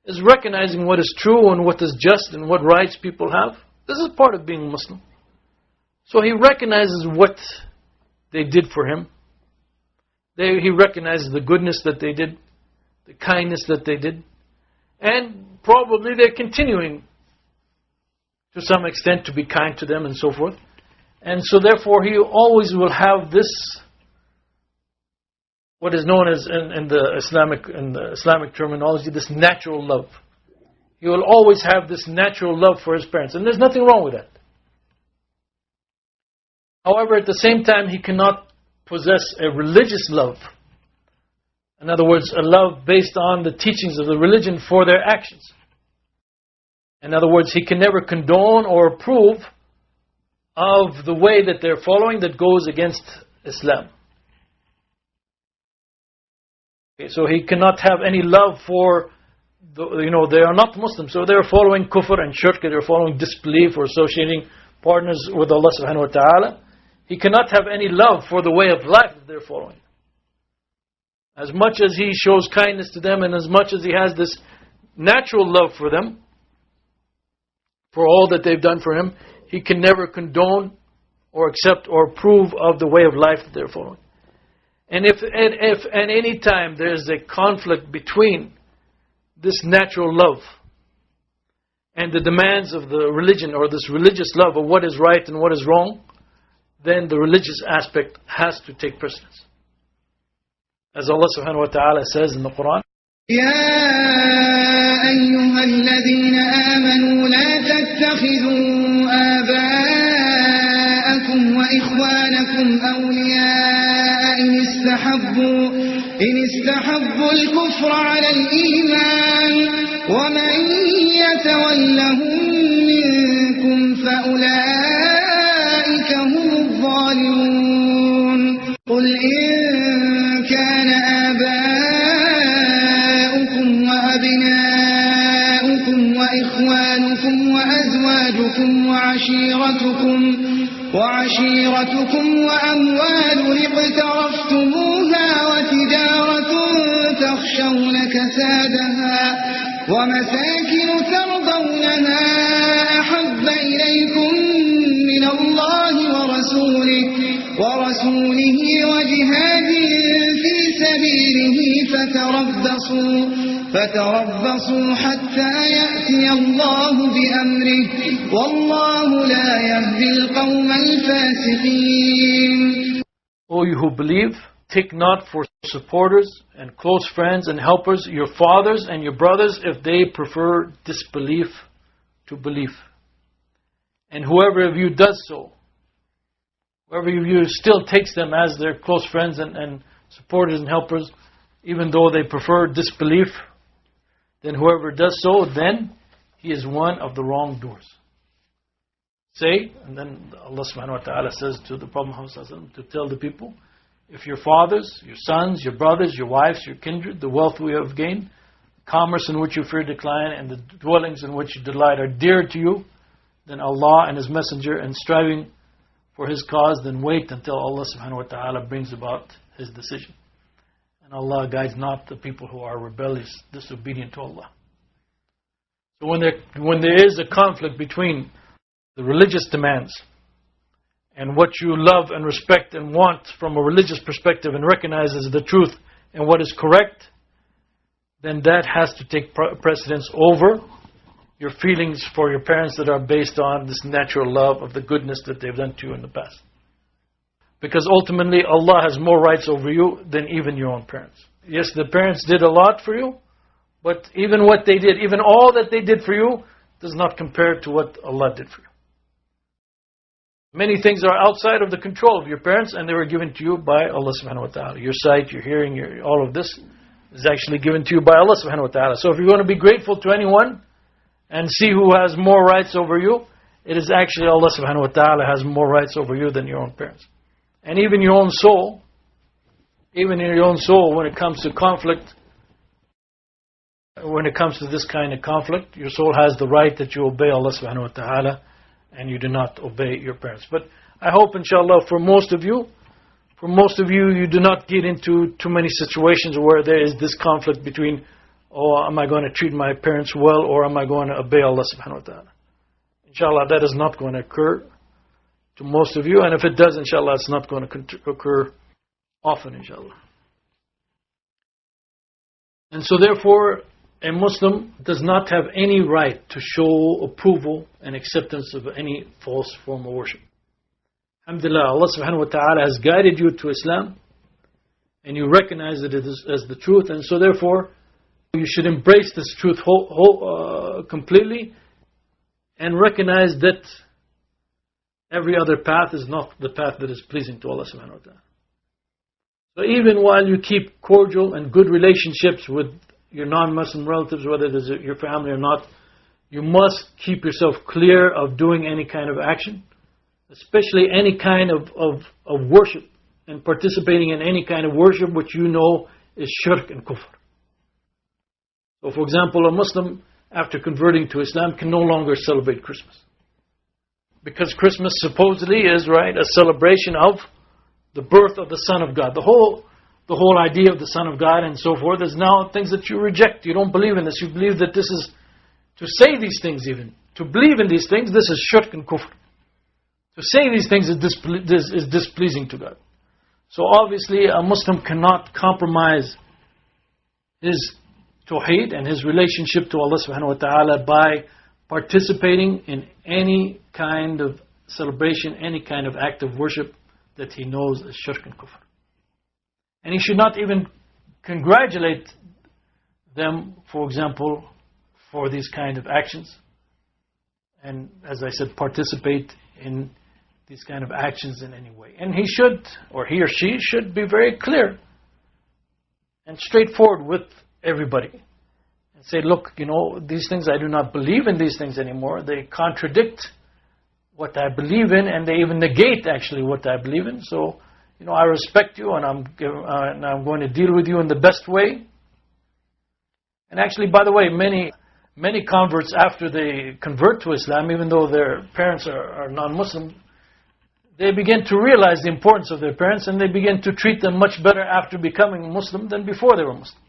is recognizing what is true and what is just and what rights people have. This is part of being Muslim. So he recognizes what they did for him. He recognizes the goodness that they did, the kindness that they did. And probably they're continuing to some extent to be kind to them and so forth. And so therefore he always will have this, what is known as in the Islamic terminology, this natural love. He will always have this natural love for his parents. And there's nothing wrong with that. However, at the same time, he cannot possess a religious love. In other words, a love based on the teachings of the religion for their actions. In other words, he can never condone or approve of the way that they're following that goes against Islam. Okay, so he cannot have any love for, they are not Muslims, so they're following kufr and shirk, they're following disbelief or associating partners with Allah subhanahu wa ta'ala. He cannot have any love for the way of life that they're following. As much as he shows kindness to them and as much as he has this natural love for them, for all that they've done for him, he can never condone or accept or approve of the way of life that they're following. And if at any time there's a conflict between this natural love and the demands of the religion, or this religious love of what is right and what is wrong, then the religious aspect has to take precedence. As Allah subhanahu wa ta'ala says in the Qur'an, يا أيها الذين آمنوا لا تتخذوا آباءكم وإخوانكم أولياء إن استحبوا الكفر على الإيمان ومن يتولهم منكم فأولئك هم الظالمون قل إن كان آباؤكم وأبناؤكم وإخوانكم وأزواجكم وعشيرتكم وأموال اقترفتموها وتجارة تخشون كسادها ومساكن ترضونها أحب إليكم من الله ورسوله وجهاد في سبيله فتربصوا حتى يأتي الله بأمره والله لا يهدي القوم الفاسقين. O you who believe, take not for supporters and close friends and helpers your fathers and your brothers if they prefer disbelief to belief. And whoever of you does so, whoever of you still takes them as their close friends and supporters and helpers, even though they prefer disbelief, then whoever does so, then he is one of the wrongdoers. Say, and then Allah subhanahu wa ta'ala says to the Prophet Muhammad to tell the people, if your fathers, your sons, your brothers, your wives, your kindred, the wealth we have gained, commerce in which you fear decline, and the dwellings in which you delight are dear to you, then Allah and His Messenger, and striving for His cause, then wait until Allah subhanahu wa ta'ala brings about His decision. And Allah guides not the people who are rebellious, disobedient to Allah. So when there is a conflict between the religious demands and what you love and respect and want from a religious perspective and recognize as the truth and what is correct, then that has to take precedence over your feelings for your parents that are based on this natural love of the goodness that they've done to you in the past. Because ultimately Allah has more rights over you than even your own parents. Yes, the parents did a lot for you, but even what they did, even all that they did for you, does not compare to what Allah did for you. Many things are outside of the control of your parents, and they were given to you by Allah subhanahu wa ta'ala. Your sight, your hearing, all of this is actually given to you by Allah subhanahu wa ta'ala. So if you're going to be grateful to anyone and see who has more rights over you, it is actually Allah subhanahu wa ta'ala has more rights over you than your own parents. And even your own soul, when it comes to conflict, when it comes to this kind of conflict, your soul has the right that you obey Allah subhanahu wa ta'ala and you do not obey your parents. But I hope, inshallah, for most of you, you do not get into too many situations where there is this conflict between, am I going to treat my parents well, or am I going to obey Allah subhanahu wa ta'ala? Inshallah, that is not going to occur to most of you, and if it does, inshallah, it's not going to occur often, inshallah. And so therefore, a Muslim does not have any right to show approval and acceptance of any false form of worship. Alhamdulillah, Allah subhanahu wa ta'ala has guided you to Islam, and you recognize it as the truth, and so therefore, you should embrace this truth completely, and recognize that every other path is not the path that is pleasing to Allah subhanahu wa ta'ala. So even while you keep cordial and good relationships with your non-Muslim relatives, whether it is your family or not, you must keep yourself clear of doing any kind of action, especially any kind of worship, and participating in any kind of worship which you know is shirk and kufr. So for example, a Muslim, after converting to Islam, can no longer celebrate Christmas. Because Christmas supposedly is, right, a celebration of the birth of the Son of God. The whole idea of the Son of God and so forth is now things that you reject. You don't believe in this. You believe that this is, to say these things even, to believe in these things, this is shirk and kufr. To say these things is displeasing to God. So obviously a Muslim cannot compromise his tawheed and his relationship to Allah subhanahu wa ta'ala by participating in any kind of celebration, any kind of act of worship that he knows is shirk and kufr. And he should not even congratulate them, for example, for these kind of actions. And as I said, participate in these kind of actions in any way. And he should, or he or she should, be very clear and straightforward with everybody. And say, look, these things, I do not believe in these things anymore. They contradict what I believe in, and they even negate actually what I believe in. So, I respect you, and I'm going to deal with you in the best way. And actually, by the way, many converts, after they convert to Islam, even though their parents are non-Muslim, they begin to realize the importance of their parents, and they begin to treat them much better after becoming Muslim than before they were Muslim.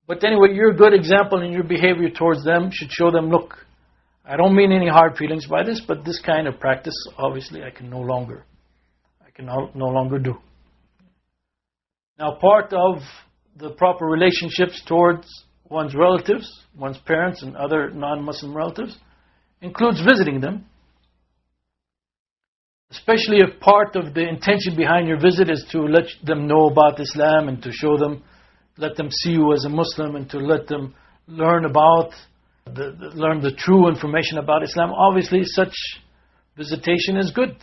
But anyway, your good example in your behavior towards them should show them, look, I don't mean any hard feelings by this, but this kind of practice, obviously, I can no longer do. Now, part of the proper relationships towards one's relatives, one's parents and other non-Muslim relatives, includes visiting them. Especially if part of the intention behind your visit is to let them know about Islam and to show them, let them see you as a Muslim and to let them learn the true information about Islam. Obviously, such visitation is good.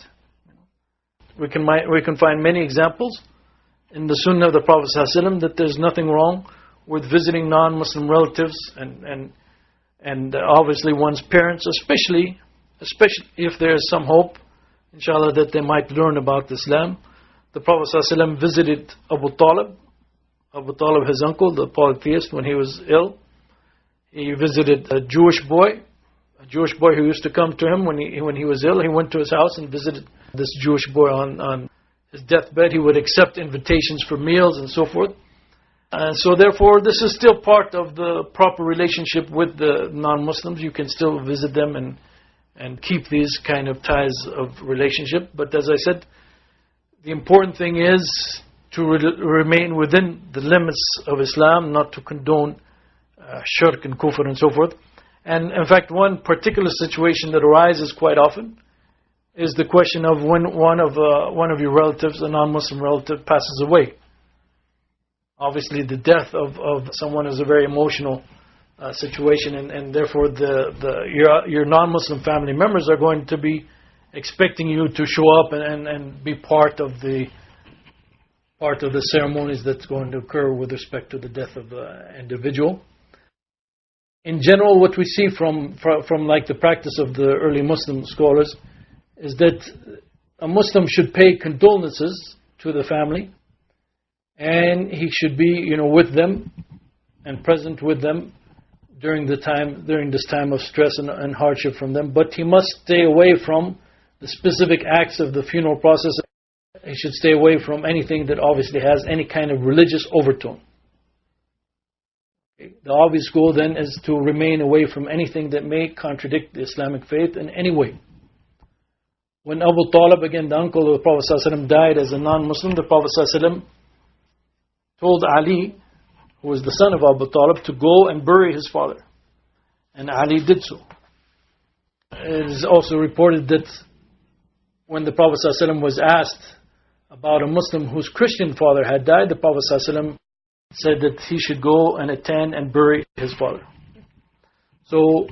We can find many examples in the Sunnah of the Prophet ﷺ that there's nothing wrong with visiting non-Muslim relatives and obviously one's parents, especially if there is some hope, inshallah, that they might learn about Islam. The Prophet ﷺ visited Abu Talib, his uncle, the polytheist, when he was ill. He visited a Jewish boy who used to come to him when he was ill. He went to his house and visited this Jewish boy on his deathbed. He would accept invitations for meals and so forth. And so therefore, this is still part of the proper relationship with the non-Muslims. You can still visit them and keep these kind of ties of relationship. But as I said, the important thing is to remain within the limits of Islam, not to condone shirk and kufr and so forth. And in fact, one particular situation that arises quite often is the question of when one of your relatives, a non-Muslim relative, passes away. Obviously, the death of someone is a very emotional situation, and therefore your non-Muslim family members are going to be expecting you to show up and be part of the ceremonies that's going to occur with respect to the death of the individual. In general, what we see from like the practice of the early Muslim scholars is that a Muslim should pay condolences to the family, and he should be, with them and present with them during this time of stress and hardship from them. But he must stay away from the specific acts of the funeral process. He should stay away from anything that obviously has any kind of religious overtone. Okay. The obvious goal then is to remain away from anything that may contradict the Islamic faith in any way. When Abu Talib, again the uncle of the Prophet ﷺ, died as a non-Muslim, the Prophet ﷺ told Ali, who was the son of Abu Talib, to go and bury his father. And Ali did so. It is also reported that when the Prophet ﷺ was asked about a Muslim whose Christian father had died, the Prophet ﷺ said that he should go and attend and bury his father. So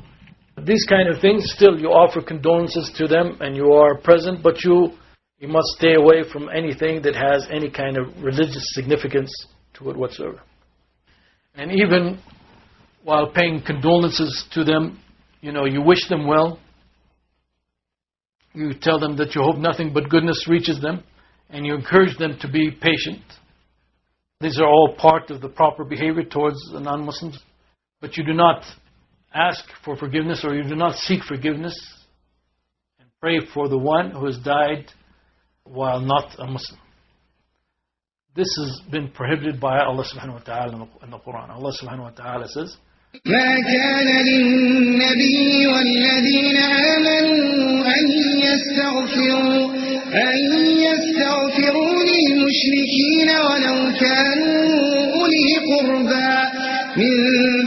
these kind of things, still you offer condolences to them and you are present, but you must stay away from anything that has any kind of religious significance to it whatsoever. And even while paying condolences to them, you wish them well. You tell them that you hope nothing but goodness reaches them, and you encourage them to be patient. These are all part of the proper behavior towards the non-Muslims. But you do not ask for forgiveness, or you do not seek forgiveness and pray for the one who has died while not a Muslim. This has been prohibited by Allah subhanahu wa ta'ala in the Qur'an. Allah subhanahu wa ta'ala says, ما كان للنبي والذين آمنوا أن يستغفروا للمشركين ولو كانوا أولي قربى من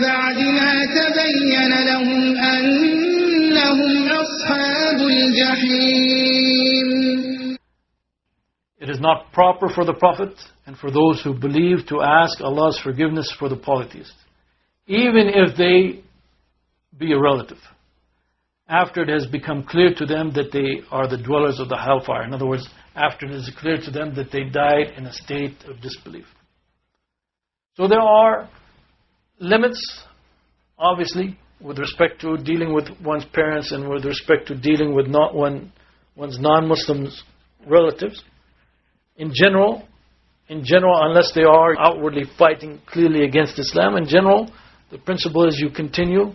بعد ما تبين لهم أنهم أصحاب الجحيم. It is not proper for the Prophet and for those who believe to ask Allah's forgiveness for the polytheists, even if they be a relative, after it has become clear to them that they are the dwellers of the hellfire. In other words, after it is clear to them that they died in a state of disbelief. So there are limits, obviously, with respect to dealing with one's parents and with respect to dealing with one's non-Muslims relatives. In general, unless they are outwardly fighting clearly against Islam, in general, the principle is you continue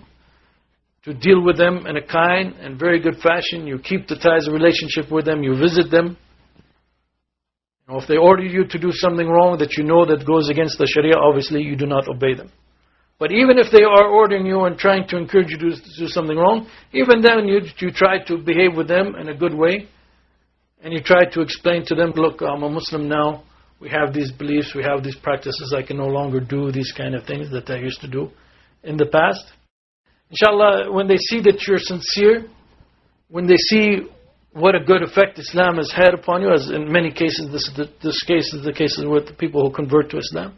to deal with them in a kind and very good fashion. You keep the ties of relationship with them. You visit them. If they order you to do something wrong that you know that goes against the Sharia, obviously you do not obey them. But even if they are ordering you and trying to encourage you to do something wrong, even then you try to behave with them in a good way. And you try to explain to them, look, I'm a Muslim now. We have these beliefs, we have these practices. I can no longer do these kind of things that I used to do in the past. Inshallah, when they see that you're sincere, when they see what a good effect Islam has had upon you, as in many cases, this case is the cases with the people who convert to Islam.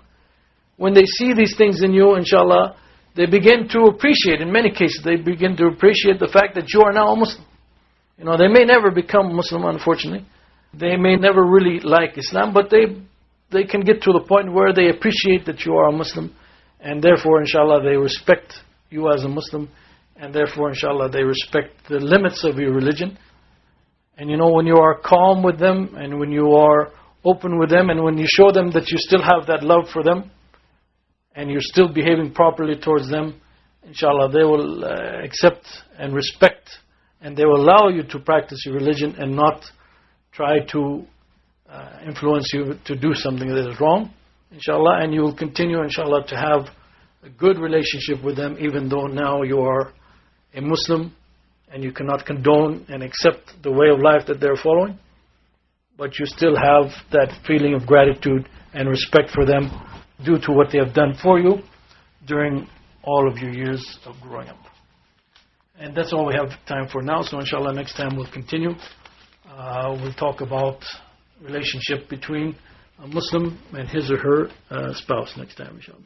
When they see these things in you, inshallah, they begin to appreciate, in many cases, they begin to appreciate the fact that you are now a Muslim. They may never become Muslim, unfortunately. They may never really like Islam, but they can get to the point where they appreciate that you are a Muslim, and therefore, inshallah, they respect you as a Muslim, and therefore, inshallah, they respect the limits of your religion. And when you are calm with them, and when you are open with them, and when you show them that you still have that love for them, and you're still behaving properly towards them, inshallah, they will accept and respect, and they will allow you to practice your religion and not try to influence you to do something that is wrong, inshallah. And you will continue, inshallah, to have a good relationship with them, even though now you are a Muslim and you cannot condone and accept the way of life that they're following, but you still have that feeling of gratitude and respect for them due to what they have done for you during all of your years of growing up. And that's all we have time for now. So inshallah, next time we'll continue. We'll talk about relationship between a Muslim and his or her spouse next time, inshallah.